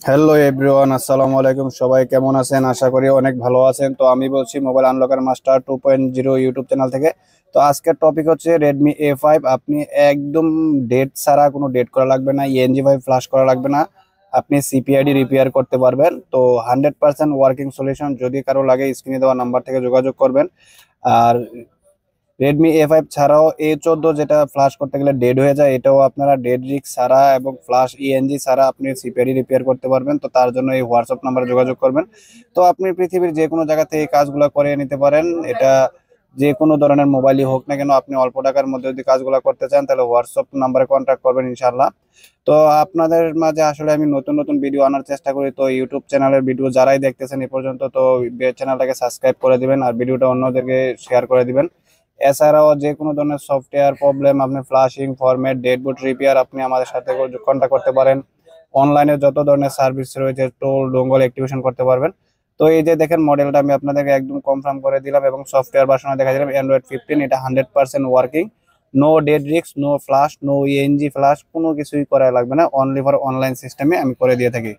Hello everyone, আসসালামু আলাইকুম। সবাই কেমন আছেন? আশা করি অনেক ভালো আছেন। তো আমি বলছি mobile unlocker master 2.0 YouTube channel থেকে। তো আজকের টপিক হচ্ছে Redmi A5। আপনি একদম ডেট ছাড়া, কোনো ডেট করা লাগবে না, ইএনজি5 ফ্লাশ করা লাগবে না, আপনি সিপিআইডি রিপেয়ার করতে পারবেন। তো 100% ওয়ার্কিং সলিউশন। যদি কারো লাগে স্ক্রিনে দেওয়া নাম্বার থেকে যোগাযোগ করবেন। আর Redmi A5 ছাড়াও A14 যেটা ফ্লাশ করতে গেলে ডেড হয়ে যায়, এটাও আপনারা ডেড রিস্ক ছাড়া এবং ফ্লাশ ইএনজি ছাড়া আপনি সিপিআরই রিপেয়ার করতে পারবেন। তো তার জন্য এই হোয়াটসঅ্যাপ নাম্বারে যোগাযোগ করবেন। তো আপনি পৃথিবীর যে কোনো জায়গা থেকে এই কাজগুলো করে নিতে পারেন। এটা যে কোনো ধরনের মোবাইলই হোক না কেন, আপনি অল্প টাকার মধ্যে যদি কাজগুলো করতে চান তাহলে হোয়াটসঅ্যাপ নাম্বারে কন্ট্যাক্ট করবেন ইনশাল্লাহ। তো আপনাদের মাঝে আসলে আমি নতুন নতুন ভিডিও আনার চেষ্টা করি। তো ইউটিউব চ্যানেলের ভিডিও যারাই দেখতেছেন এই পর্যন্ত, তো চ্যানেলটাকে সাবস্ক্রাইব করে দিবেন আর ভিডিওটা অন্যদেরকে শেয়ার করে দিবেন। এছাড়াও যে কোনো ধরনের সফটওয়্যার প্রবলেম, আপনি ফ্লাশিং, ফরম্যাট, ডেডবোর্ড রিপেয়ার, আপনি আমাদের সাথে কন্ট্যাক্ট করতে পারেন। অনলাইনে যত ধরনের সার্ভিস রয়েছে, টোল ডোঙ্গল অ্যাক্টিভেশন করতে পারবেন। তো এই যে দেখেন মডেলটা আমি আপনাদেরকে একদম কনফার্ম করে দিলাম এবং সফটওয়্যার ভার্সনে দেখা দিলাম Android 15। এটা 100% working, no dead risk, no flash, no ENG flash, কোনো কিছুই করা লাগবে না। অনলি ফর অনলাইন সিস্টেমে আমি করে দিয়ে থাকি।